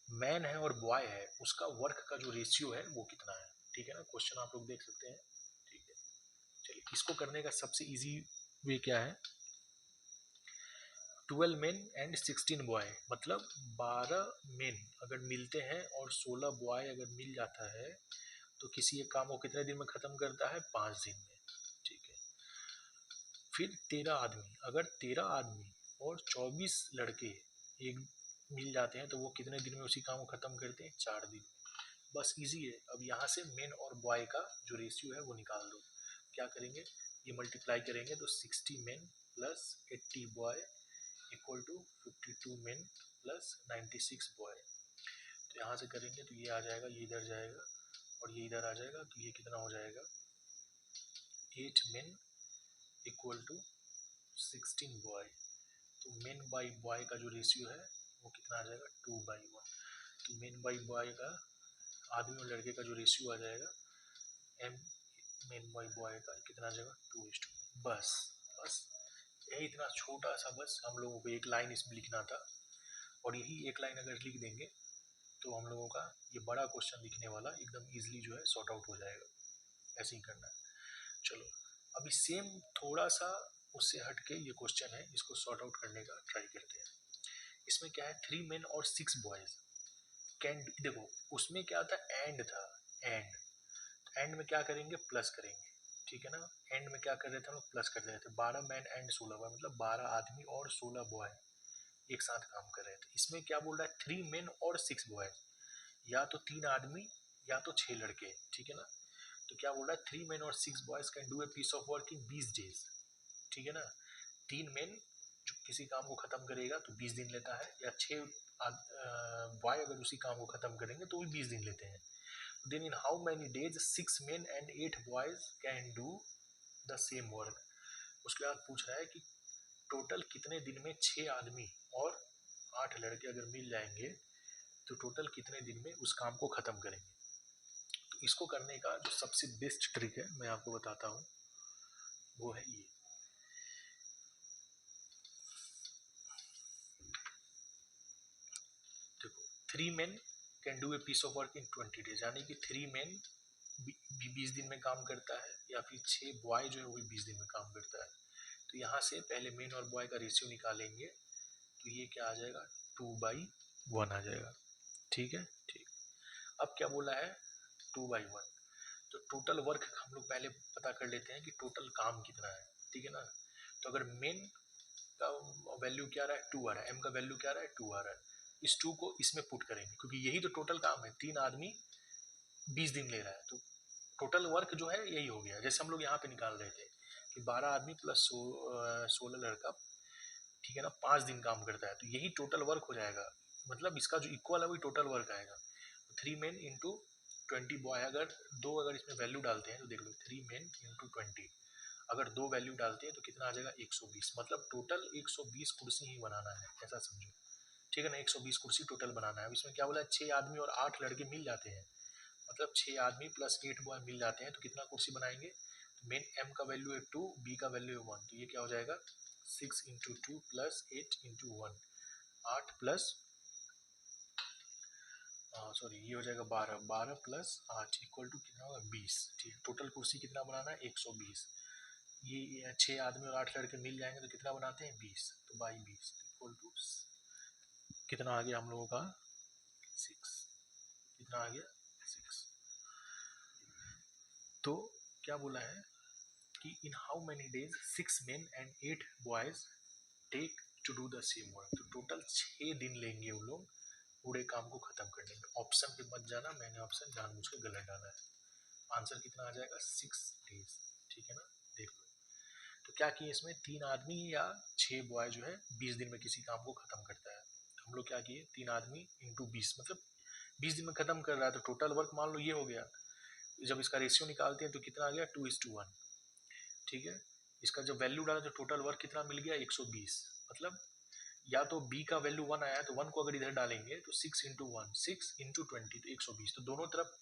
मैन है और बॉय है उसका वर्क का जो रेशियो है वो कितना है, ठीक है ना, क्वेश्चन आप लोग देख सकते हैं, ठीक है। चलिए इसको करने का सबसे इजी वे क्या है, 12 मेन एंड 16 बॉय, मतलब 12 मेन अगर मिलते हैं और 16 बॉय अगर मिल जाता है तो किसी एक काम को कितने दिन में खत्म करता है, 5 दिन में, ठीक है। फिर 13 आदमी, अगर 13 आदमी और 24 लड़के एक मिल जाते हैं तो वो कितने दिन में उसी काम को खत्म करते हैं, 4 दिन। बस इजी है। अब यहाँ से मेन और बॉय का जो रेशियो है वो निकाल दो। क्या करेंगे, ये मल्टीप्लाई करेंगे तो 60 men plus 80 boy equal to 52 men plus 96 boy. तो यहाँ से करेंगे तो ये आ जाएगा, ये इधर जाएगा और ये इधर आ जाएगा, तो ये कितना हो जाएगा, 8 मेन इक्वल टू 16 बॉय। तो तो मेन बाई बॉय का जो रेशियो है वो कितना आ जाएगा 2/1। तो मेन बाई बॉय का आदमी और लड़के का जो रेशियो आ जाएगा एम मेन बाई बॉय का कितना आ जाएगा 2:1। बस बस यही इतना छोटा सा, बस हम लोगों को एक लाइन इसमें लिखना था और यही एक लाइन अगर लिख देंगे तो हम लोगों का ये बड़ा क्वेश्चन लिखने वाला एकदम इजीली जो है सॉर्ट आउट हो जाएगा। ऐसे ही करना है। चलो अभी सेम थोड़ा सा उससे हट के ये क्वेश्चन है, इसको सॉर्ट आउट करने का ट्राई करते हैं। इसमें क्या है 3 मेन और 6 बॉयज कैन, देखो उसमें क्या था एंड था, एंड में क्या करेंगे प्लस करेंगे, ठीक है ना। एंड में क्या कर रहे थे हम लोग प्लस कर रहे थे, 12 मैन एंड 16 बॉय मतलब 12 आदमी और 16 बॉय एक साथ काम कर रहे थे। इसमें क्या बोल रहा है 3 मेन और 6 बॉय, या तो 3 आदमी या तो 6 लड़के, ठीक है ना। तो क्या बोल रहा है 3 मेन और 6 boys can do a piece of work in 20 days, ठीक है ना। 3 मेन जो किसी काम को खत्म करेगा तो 20 दिन लेता है, या 6 बॉय अगर उसी काम को खत्म करेंगे तो भी 20 दिन लेते हैं। Then in how many days 6 men and 8 boys can do the same work. उसके बाद पूछ रहा है कि टोटल कितने दिन में 6 आदमी और 8 लड़के अगर मिल जाएंगे तो टोटल कितने दिन में उस काम को खत्म करेंगे। तो इसको करने का जो सबसे बेस्ट ट्रिक है मैं आपको बताता हूँ, वो है ये। देखो 3 men can do a piece of work in 20 days, यानी कि 3 मेन 20 दिन में काम करता है, या फिर 6 बॉय जो है वो भी 20 दिन में काम करता है। तो यहाँ से पहले मेन और बॉय का रेशियो निकालेंगे तो ये क्या आ जाएगा 2/1 आ जाएगा, ठीक है। ठीक, अब क्या बोला है 2/1, तो टोटल वर्क हम लोग पहले पता कर लेते हैं कि टोटल काम कितना है, ठीक है ना। तो अगर मेन का वैल्यू क्या आ रहा है 2 आ रहा है, एम का वैल्यू क्या आ रहा है 2 आ रहा है, इस 2 को इसमें पुट करेंगे क्योंकि यही तो टोटल काम है, 3 आदमी 20 दिन ले रहा है, तो टोटल वर्क जो है यही हो गया। जैसे हम लोग यहाँ पे निकाल रहे थे कि 12 आदमी प्लस 16 लड़का, ठीक है ना, 5 दिन काम करता है, तो यही टोटल वर्क हो जाएगा। मतलब इसका जो इक्वल है वही टोटल वर्क आएगा। 3 मेन इंटू 20 बॉय, अगर दो अगर इसमें वैल्यू डालते हैं तो देख लो 3 मेन इंटू 20, अगर दो वैल्यू डालते हैं तो कितना आ जाएगा 120। मतलब टोटल 120 कुर्सी ही बनाना है, ऐसा समझो, ठीक है ना। 120 कुर्सी टोटल बनाना है। अब इसमें क्या बोला है 6 आदमी और 8 लड़के मिल जाते हैं, मतलब 6 आदमी प्लस 8 बॉय मिल जाते हैं, तो कितना कुर्सी बनाएंगे। मेन एम का वैल्यू है 2, बी का वैल्यू है 1, तो ये क्या हो जाएगा 6 into 2 plus 8 into 1, 8 plus sorry ये हो जाएगा 12, 12 प्लस 8 इक्वल टू कितना होगा 20, ठीक है। टोटल कुर्सी कितना बनाना है 120, ये 6 आदमी और 8 लड़के मिल जाएंगे तो कितना बनाते हैं 20, तो बाई 20 इक्वल टू कितना आ गया हम लोगों का 6, कितना आ गया 6। तो क्या बोला है कि in how many days 6 men and 8 boys take to do the same work, तो टोटल 6 दिन लेंगे वो लोग पूरे काम को खत्म करने में। ऑप्शन पे मत जाना, मैंने ऑप्शन जानबूझ के गलत डाला है। आंसर कितना आ जाएगा 6 डेज, ठीक है ना। देख लो तो क्या किए इसमें 3 आदमी या 6 बॉय जो है 20 दिन में किसी काम को खत्म करता है, तो हम लोग क्या किए 3 आदमी इंटू 20 मतलब 20 दिन में खत्म कर रहा है, तो टोटल वर्क मान लो ये हो गया। जब इसका रेशियो निकालते हैं तो कितना आ गया 2:1, ठीक है। इसका जब वैल्यू डाला तो टोटल वर्क कितना मिल गया 120, मतलब या तो b का वैल्यू 1 आया तो 1 को अगर इधर डालेंगे तो 6 इंटू 1 6 इंटू 20 तो 120, तो दोनों तरफ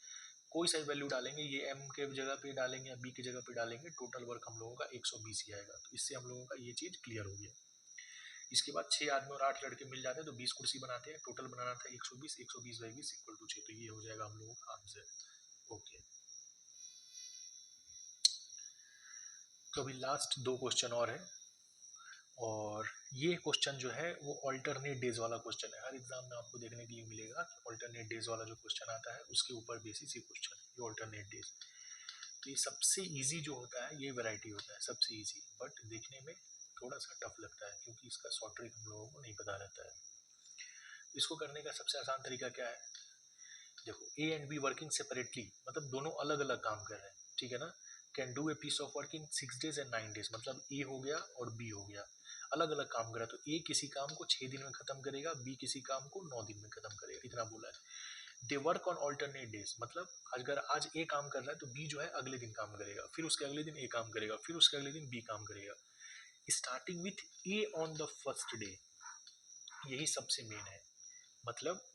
कोई सा वैल्यू डालेंगे, ये m के जगह पे डालेंगे या b की जगह पे डालेंगे, टोटल वर्क हम लोगों का 120 ही आएगा। तो इससे हम लोगों का ये चीज़ क्लियर हो गया। इसके बाद 6 आदमी और 8 लड़के मिल जाते हैं तो 20 कुर्सी बनाते हैं, टोटल बनाना था 120, 120 बाई 20 इक्वल टू 6, तो ये हो जाएगा हम लोगों का आंसर। ओके, तो अभी लास्ट 2 क्वेश्चन और है, और ये क्वेश्चन जो है वो ऑल्टरनेट डेज वाला क्वेश्चन है। हर एग्जाम में आपको देखने के लिए मिलेगा कि ऑल्टरनेट डेज वाला जो क्वेश्चन आता है उसके ऊपर बेसिस ये क्वेश्चन है, ये ऑल्टरनेट डेज। तो ये सबसे इजी जो होता है ये वैरायटी होता है, सबसे इजी, बट देखने में थोड़ा सा टफ लगता है क्योंकि इसका शॉर्ट ट्रिक हम लोगों को नहीं पता रहता है। इसको करने का सबसे आसान तरीका क्या है, देखो ए एंड बी वर्किंग सेपरेटली, मतलब दोनों अलग अलग काम कर रहे हैं, ठीक है ना। Can do a piece of work in 6 days and 9 days, मतलब ए हो गया और बी हो गया, अलग अलग काम कर रहा है। तो ए किसी काम को 6 दिन में खत्म करेगा, बी किसी काम को 9 दिन में खत्म करेगा, इतना बोला है। They work on alternate days, मतलब अगर आज ए काम कर रहा है तो बी जो है अगले दिन काम करेगा, फिर उसके अगले दिन ए काम करेगा, फिर उसके अगले दिन बी काम करेगा। Starting with A on the first day, यही सबसे मेन है। मतलब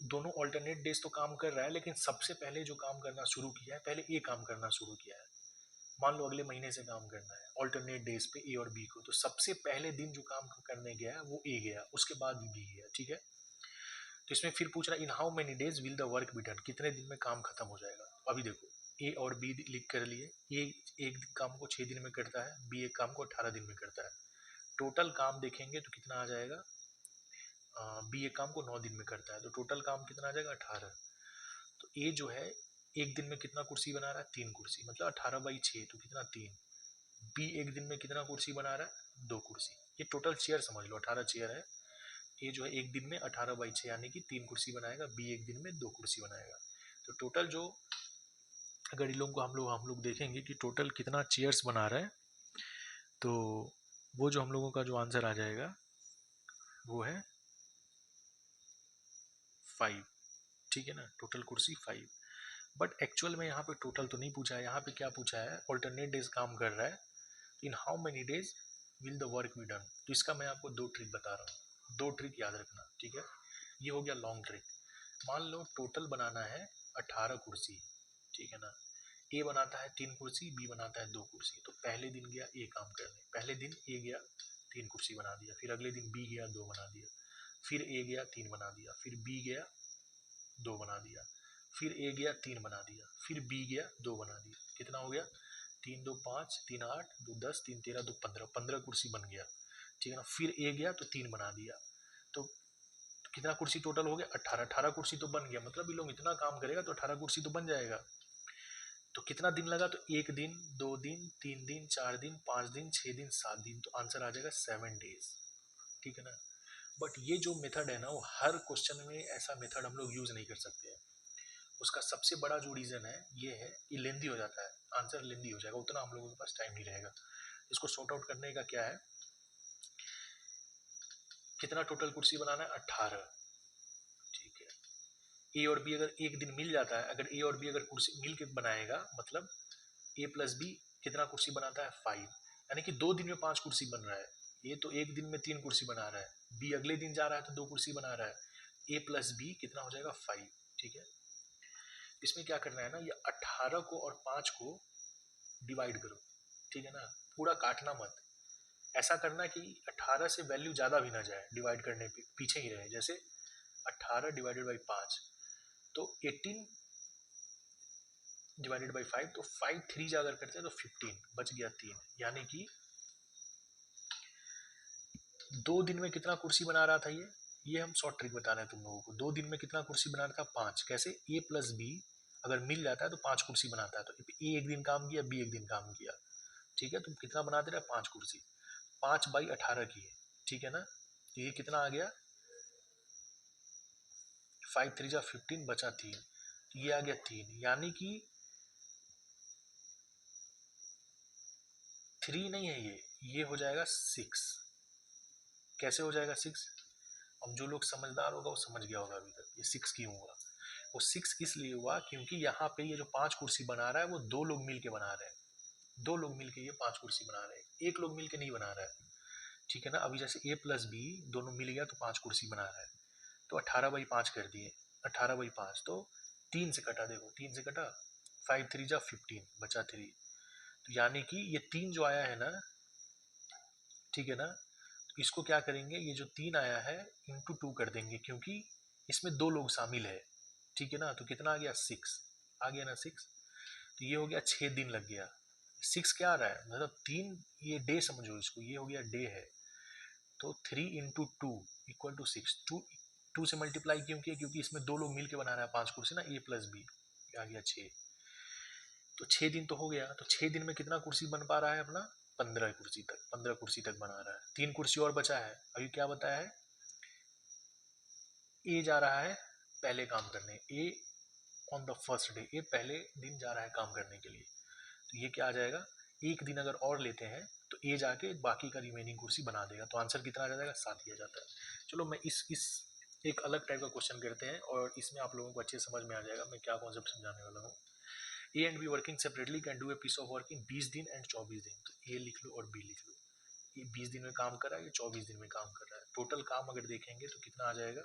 दोनों ऑल्टरनेट डेज तो काम कर रहा है, लेकिन सबसे पहले जो काम करना शुरू किया है, पहले ए काम करना शुरू किया है। मान लो अगले महीने से काम करना है ऑल्टरनेट डेज पे ए और बी को, तो सबसे पहले दिन जो काम करने गया वो ए गया, उसके बाद बी गया, ठीक है। तो इसमें फिर पूछ रहा है in how many days will the work be done, कितने दिन में काम खत्म हो जाएगा। तो अभी देखो ए और बी लिख कर लिए, ए एक काम को 6 दिन में करता है, बी एक काम को 18 दिन में करता है। टोटल काम देखेंगे तो कितना आ जाएगा, बी एक काम को 9 दिन में करता है, तो टोटल काम कितना आ जाएगा 18। तो ए जो है एक दिन में कितना कुर्सी बना रहा है, 3 कुर्सी, मतलब 18/6, तो कितना 3। बी एक दिन में कितना कुर्सी बना रहा है, 2 कुर्सी। ये टोटल चेयर समझ लो, 18 चेयर है। ये जो है एक दिन में 18/6 यानी कि 3 कुर्सी बनाएगा, बी एक दिन में 2 कुर्सी बनाएगा। तो टोटल जो अगर इन लोगों को हम लोग देखेंगे कि टोटल कितना चेयर्स बना रहा है, तो वो जो हम लोगों का जो आंसर आ जाएगा वो है 5, ठीक है ना। टोटल कुर्सी 5। बट एक्चुअल में यहाँ पे टोटल तो नहीं पूछा है, यहाँ पे क्या पूछा है, ऑल्टरनेट डेज काम कर रहा है, in how many days will the work be done. तो इसका मैं आपको 2 ट्रिक बता रहा हूँ, 2 ट्रिक याद रखना, ठीक है। ये हो गया लॉन्ग ट्रिक। मान लो टोटल बनाना है 18 कुर्सी, ठीक है ना। ए बनाता है 3 कुर्सी, बी बनाता है 2 कुर्सी। तो पहले दिन गया ए काम करने, पहले दिन ए गया 3 कुर्सी बना दिया, फिर अगले दिन बी गया 2 बना दिया, फिर ए गया 3 बना दिया, फिर बी गया 2 बना दिया, फिर ए गया 3 बना दिया, फिर बी गया 2 बना दिया। कितना हो गया, 3 2 5, 3 8, 2 10, 3 13, 2 15, 15 कुर्सी बन गया, ठीक है ना। फिर ए गया तो 3 बना दिया, तो कितना कुर्सी टोटल हो गया, 18। 18 कुर्सी तो बन गया, मतलब ये लोग इतना काम करेगा तो 18 कुर्सी तो बन जाएगा। तो कितना दिन लगा, तो 1 दिन, 2 दिन, 3 दिन, 4 दिन, 5 दिन, 6 दिन, 7 दिन, तो आंसर आ जाएगा 7 डेज, ठीक है ना। बट ये जो मेथड है ना, वो हर क्वेश्चन में ऐसा मेथड हम लोग यूज नहीं कर सकते हैं। उसका सबसे बड़ा जो रीजन है ये है कि लेंदी हो जाता है, आंसर लेंदी हो जाएगा, उतना हम लोगों के पास टाइम नहीं रहेगा। इसको सॉर्ट आउट करने का क्या है, कितना टोटल कुर्सी बनाना है, 18, ठीक है। ए और बी अगर एक दिन मिल जाता है, अगर ए और बी अगर कुर्सी मिल के बनाएगा, मतलब ए प्लस बी कितना कुर्सी बनाता है, 5, यानी कि 2 दिन में 5 कुर्सी बन रहा है। ये तो एक दिन में 3 कुर्सी बना रहा है, बी अगले दिन जा रहा है तो 2 कुर्सी बना रहा है। ए प्लस बी कितना हो जाएगा, 5, ठीक है। इसमें क्या करना है ना, ये 18 को और 5 को डिवाइड करो, ठीक है ना। पूरा काटना मत, ऐसा करना कि 18 से वैल्यू ज़्यादा भी ना जाए, डिवाइड करने पे पीछे ही रहे। जैसे 18 डिवाइडेड बाई 5, तो 18 डिवाइडेड बाई 5, तो 5 3 जा अगर करते हैं तो 15 बच गया 3, यानी कि 2 दिन में कितना कुर्सी बना रहा था ये हम शॉर्ट ट्रिक बता रहे हैं तुम लोगों को। 2 दिन में कितना कुर्सी बना रहा था, 5। कैसे, ए प्लस बी अगर मिल जाता है तो 5 कुर्सी बनाता है, तो ए एक दिन काम किया, बी एक दिन काम किया, ठीक है। तो कितना बना दे रहा है, 5 कुर्सी, 5/18 की है, ठीक है ना। तो ये कितना आ गया, 5 3 जा 15 बचा 3, तो ये आ गया 3, यानी कि 3 नहीं है ये हो जाएगा 6। कैसे हो जाएगा 6, अब जो लोग समझदार होगा वो समझ गया होगा अभी तक ये 6 क्यों हुआ। वो 6 इसलिए हुआ क्योंकि यहाँ पे ये जो 5 कुर्सी बना रहा है वो 2 लोग मिल के बना रहे हैं, 2 लोग मिल के ये 5 कुर्सी बना रहे हैं, एक लोग मिल के नहीं बना रहा है, ठीक है ना। अभी जैसे ए प्लस बी दोनों मिल गया तो 5 कुर्सी बना रहा है, तो 18/5 कर दिए, 18/5 तो 3 से कटा, देखो 3 से कटा, 5 3 जा 15 बचा 3, तो यानी कि ये 3 जो आया है ना, ठीक है ना, तो इसको क्या करेंगे, ये जो 3 आया है इंटू 2 कर देंगे, क्योंकि इसमें 2 लोग शामिल है, ठीक है ना। तो कितना आ गया, 6 आ गया ना 6, तो ये हो गया 6 दिन लग गया। 6 क्या आ रहा है, मतलब 3, ये डे समझो इसको, ये हो गया डे है, तो 3 इंटू 2 इक्वल टू 6। 2 से मल्टीप्लाई क्यों किया, क्योंकि इसमें 2 लोग मिल के बना रहा है 5 कुर्सी ना, ए प्लस बी, आ गया 6। तो 6 दिन तो हो गया, तो 6 दिन में कितना कुर्सी बन पा रहा है अपना, 15 कुर्सी तक, 15 कुर्सी तक बना रहा है। 3 कुर्सी और बचा है, अभी क्या बताया है, ए जा रहा है पहले काम करने, ए ऑन द फर्स्ट डे, ए पहले दिन जा रहा है काम करने के लिए, तो ये क्या आ जाएगा, एक दिन अगर और लेते हैं तो ए जाके बाकी का रिमेनिंग कुर्सी बना देगा, तो आंसर कितना आ जाएगा, 7 ही आ जाता है। चलो मैं इस एक अलग टाइप का क्वेश्चन करते हैं और इसमें आप लोगों को अच्छे समझ में आ जाएगा मैं क्या कॉन्सेप्ट समझाने वाला हूँ। A and B working separately can do a piece of work in 20 दिन एंड 24 दिन, तो ए लिख लो और बी लिख लो। ये 20 दिन में काम कर रहा है, ये 24 दिन में काम कर रहा है। टोटल काम अगर देखेंगे तो कितना आ जाएगा,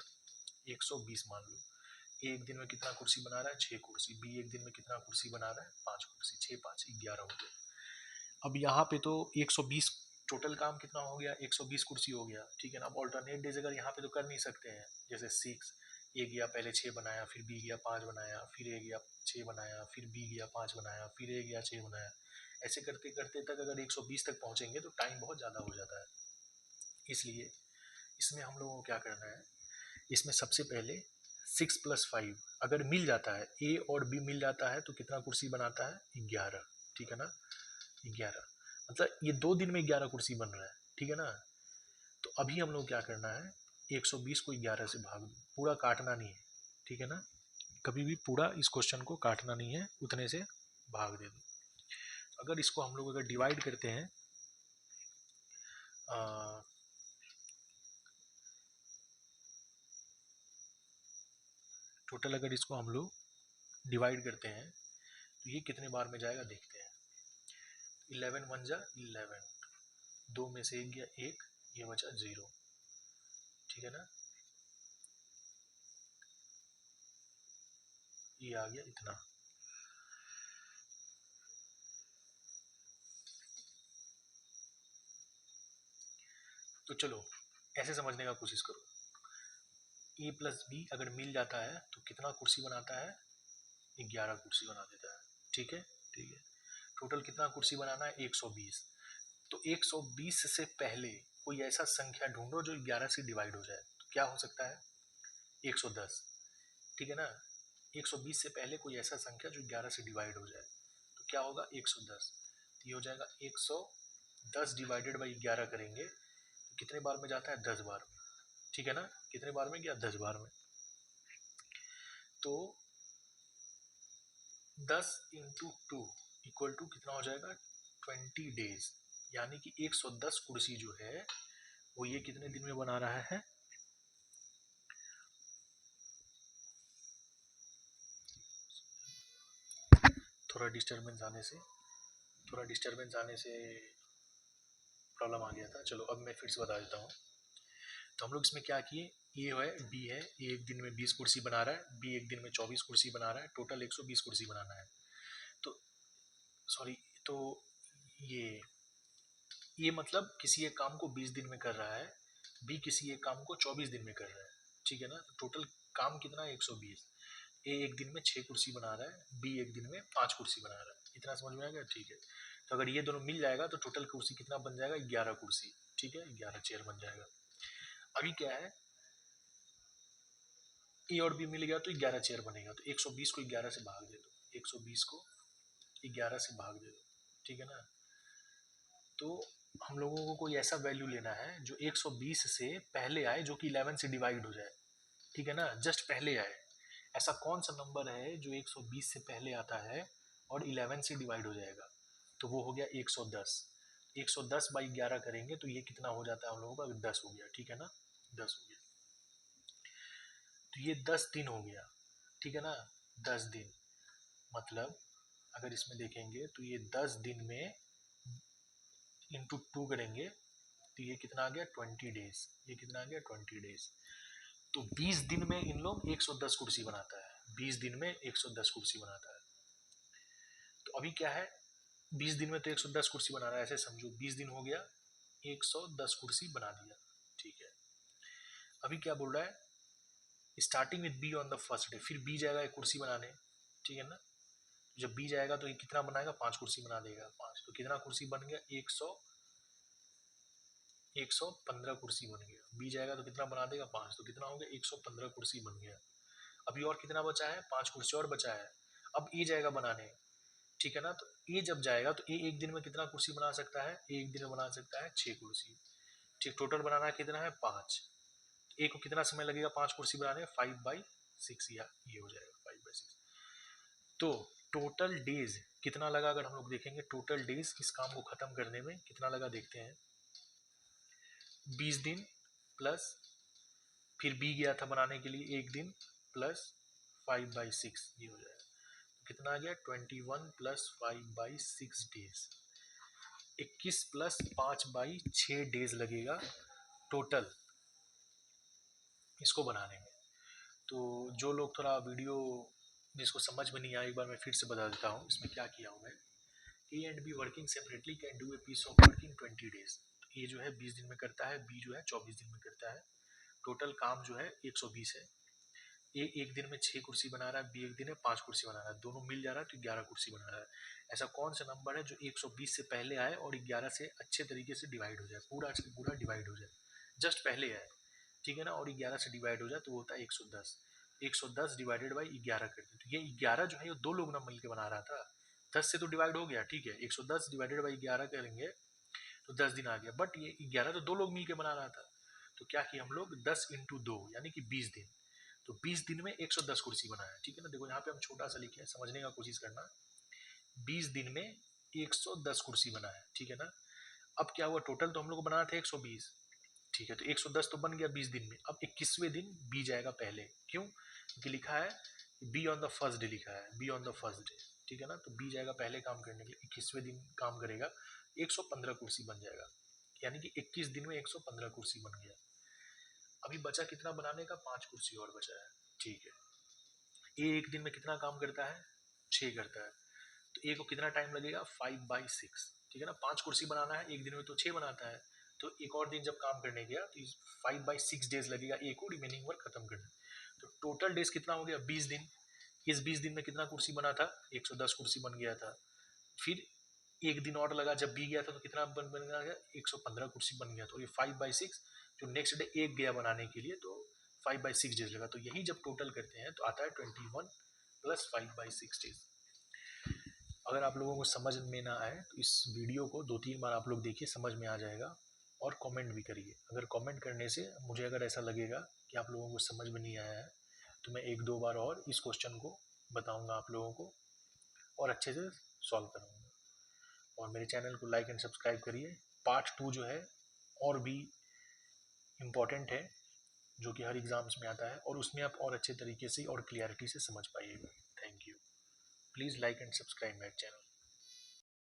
120 मान लो। ए एक दिन में कितना कुर्सी बना रहा है, 6 कुर्सी। बी एक दिन में कितना कुर्सी बना रहा है, 5 कुर्सी। 6 5 11 हो गया। अब यहाँ पे तो 120 टोटल काम कितना हो गया, 120 कुर्सी हो गया, ठीक है ना। अब ऑल्टरनेट डेज अगर यहाँ पे तो कर नहीं सकते हैं, जैसे 6 ए गया, पहले 6 बनाया, फिर बी गया 5 बनाया, फिर ए गया 6 बनाया, फिर बी गया 5 बनाया, फिर ए गया 6 बनाया। ऐसे करते करते तक अगर 120 तक पहुँचेंगे तो टाइम बहुत ज़्यादा हो जाता है। इसलिए इसमें हम लोगों को क्या करना है, इसमें सबसे पहले 6 + 5 अगर मिल जाता है, ए और बी मिल जाता है तो कितना कुर्सी बनाता है, 11, ठीक है ना। 11 मतलब ये 2 दिन में 11 कुर्सी बन रहा है, ठीक है ना। तो अभी हम लोग क्या करना है, 120 को 11 से भाग दो, पूरा काटना नहीं है, ठीक है ना। कभी भी पूरा इस क्वेश्चन को काटना नहीं है, उतने से भाग दे दो। अगर इसको हम लोग अगर डिवाइड करते हैं, टोटल अगर इसको हम लोग डिवाइड करते हैं तो ये कितने बार में जाएगा देखते हैं। 11 1 जा 11, 2 में से 1 गया 1, ये बचा 0, ठीक है ना। ये आ गया इतना। तो चलो ऐसे समझने का कोशिश करो, ए प्लस बी अगर मिल जाता है तो कितना कुर्सी बनाता है, 11 कुर्सी बना देता है, ठीक है। ठीक है, टोटल कितना कुर्सी बनाना है, 120। तो 120 से पहले कोई ऐसा संख्या ढूंढो जो 11 से डिवाइड हो जाए। तो क्या हो सकता है, 110, ठीक है ना। 120 से पहले कोई ऐसा संख्या जो 11 से डिवाइड हो जाए तो क्या होगा, 110। तो ये हो जाएगा 110 डिवाइडेड बाई 11 करेंगे तो कितने बार में जाता है, 10 बार में, ठीक है ना। कितने बार में गया, 10 बार में। तो 10 × 2 इक्वल टू कितना हो जाएगा, 20 डेज। यानी कि 110 कुर्सी जो है वो ये कितने दिन में बना रहा है, थोड़ा डिस्टरबेंस आने से प्रॉब्लम आ गया था। चलो अब मैं फिर से बता देता हूँ। तो हम लोग इसमें क्या किए, ए है बी है, ए एक दिन में 20 कुर्सी बना रहा है, बी एक दिन में 24 कुर्सी बना रहा है, टोटल 120 कुर्सी बनाना है। तो सॉरी, तो ये मतलब किसी एक काम को 20 दिन में कर रहा है, बी किसी एक काम को 24 दिन में कर रहा है, ठीक है ना। तो टोटल काम कितना है, 120। ए एक दिन में 6 कुर्सी बना रहा है, बी एक दिन में 5 कुर्सी बना रहा है। इतना समझ में आ गया, ठीक है। तो अगर ये दोनों मिल जाएगा तो टोटल कुर्सी कितना बन जाएगा, 11 कुर्सी, ठीक है, 11 चेयर बन जाएगा। अभी क्या है, ए और बी मिल गया तो 11 चेयर बनेगा। तो 120 को 11 से भाग दे दो, 120 को 11 से भाग दे दो, ठीक है ना। तो हम लोगों को कोई ऐसा वैल्यू लेना है जो 120 से पहले आए, जो कि 11 से डिवाइड हो जाए, ठीक है ना, जस्ट पहले आए। ऐसा कौन सा नंबर है जो 120 से पहले आता है और 11 से डिवाइड हो जाएगा, तो वो हो गया 110। 110 बाई 11 करेंगे तो ये कितना हो जाता है हम लोगों का, 10 हो गया, ठीक है ना, 10 हो गया। तो ये 10 दिन हो गया, ठीक है ना, 10 दिन। मतलब अगर इसमें देखेंगे तो ये 10 दिन में इंटू 2 करेंगे तो ये कितना आ गया, 20 डेज। ये कितना आ गया, 20 डेज। तो 20 दिन में इन लोग 110 कुर्सी बनाता है, 20 दिन में 110 कुर्सी बनाता है। तो अभी क्या है, 20 दिन में तो 110 कुर्सी बना रहा है, ऐसे समझो 20 दिन हो गया, 110 कुर्सी बना दिया, ठीक है। अभी क्या बोल रहा है, starting with be on the first day, फिर बी जाएगा एक कुर्सी बनाने, ठीक है ना। जब बी जाएगा तो ये कितना बनाएगा, 5 कुर्सी बना देगा, 5। तो कितना कुर्सी बन गया, 115 कुर्सी बन गया। बी जाएगा तो कितना बना देगा, 5। तो कितना हो गया, 115 कुर्सी बन गया। अभी और कितना बचा है, 5 कुर्सी और बचा है। अब ए जाएगा बनाने, ठीक है ना। तो ए जब जाएगा तो ए एक दिन में कितना कुर्सी बना सकता है, ए एक दिन में बना सकता है 6 कुर्सी, ठीक। टोटल बनाना कितना है, 5। ए को कितना समय लगेगा 5 कुर्सी बनाने, 5/6, या ये हो जाएगा 5/6। तो टोटल डेज कितना लगा, अगर हम लोग देखेंगे टोटल डेज इस काम को खत्म करने में कितना लगा, देखते हैं। 20 दिन प्लस फिर बी गया था बनाने के लिए एक दिन, प्लस 5/6, ये हो जाएगा। तो कितना आ गया, 21 + 5/6 डेज। 21 प्लस 5/6 डेज लगेगा टोटल इसको बनाने में। तो जो लोग थोड़ा वीडियो जिसको समझ में नहीं आया, एक बार मैं फिर से बता देता हूँ इसमें क्या किया हूँ मैं। A and B working separately can do a piece of work in 20 days. A जो है 20 दिन में करता है, बी जो है 24 दिन में करता है। टोटल काम जो है 120 है। ए एक दिन में 6 कुर्सी बना रहा है, बी एक दिन में 5 कुर्सी बना रहा है, दोनों मिल जा रहा है तो 11 कुर्सी बना रहा है। ऐसा कौन सा नंबर है जो 120 से पहले आए और 11 से अच्छे तरीके से डिवाइड हो जाए, पूरा से पूरा डिवाइड हो जाए, जस्ट पहले आए, ठीक है ना, और 11 से डिवाइड हो जाए तो वो होता है 110। 110 डिवाइडेड बाई 11 कर दे तो ये 11 जो है ये दो लोग ना मिलकर बना रहा था। 10 से तो डिवाइड हो गया, ठीक है, 110 डिवाइडेड बाई 11 करेंगे तो 10 दिन आ गया, बट ये 11 तो दो लोग मिलकर बना रहा था। तो क्या किया हम लोग, 10 इंटू 2 यानी कि 20 दिन। तो 20 दिन में 110 कुर्सी बनाया, ठीक है ना। देखो यहाँ पे हम छोटा सा लिखे हैं, समझने का कोशिश करना। 20 दिन में 110 कुर्सी बनाया, ठीक है ना। अब क्या हुआ, टोटल तो हम लोग बनाना था 120, ठीक है, तो 110 तो बन गया 20 दिन में। अब 21वें दिन बी जाएगा पहले, क्यों, क्योंकि लिखा है be on the first day, लिखा है be on the first day, ठीक है ना। तो बी जाएगा पहले काम करने के लिए, 21वें दिन काम करेगा, 115 कुर्सी बन जाएगा, यानी कि 21 दिन में 115 कुर्सी बन गया। अभी बचा कितना बनाने का, 5 कुर्सी और बचा है, ठीक है। ए एक दिन में कितना काम करता है, 6 करता है, तो ए को कितना टाइम लगेगा, 5/6, ठीक है ना। 5 कुर्सी बनाना है, एक दिन में तो 6 बनाता है, तो एक और दिन जब काम करने गया तो 5/6 डेज लगेगा ए को रिमेनिंग वर्क खत्म करने। तो टोटल डेज कितना हो गया, 20 दिन। इस 20 दिन में कितना कुर्सी बना था, 110 कुर्सी बन गया था। फिर एक दिन और लगा, जब बी गया था तो कितना बन गया, 115 कुर्सी बन गया। तो ये 5/6 जो नेक्स्ट डे एक गया बनाने के लिए, तो 5/6 डेज लगा। तो यही जब टोटल करते हैं तो आता है 21 प्लस 5/6 डेज। अगर आप लोगों को समझ में ना आए तो इस वीडियो को 2-3 बार आप लोग देखिए, समझ में आ जाएगा। और कमेंट भी करिए, अगर कमेंट करने से मुझे अगर ऐसा लगेगा कि आप लोगों को समझ में नहीं आया है तो मैं 1-2 बार और इस क्वेश्चन को बताऊंगा आप लोगों को और अच्छे से सॉल्व कराऊंगा। और मेरे चैनल को लाइक एंड सब्सक्राइब करिए। पार्ट 2 जो है और भी इम्पॉर्टेंट है, जो कि हर एग्जाम्स में आता है, और उसमें आप और अच्छे तरीके से और क्लियरिटी से समझ पाइएगा। Thank you. Please like and subscribe my channel.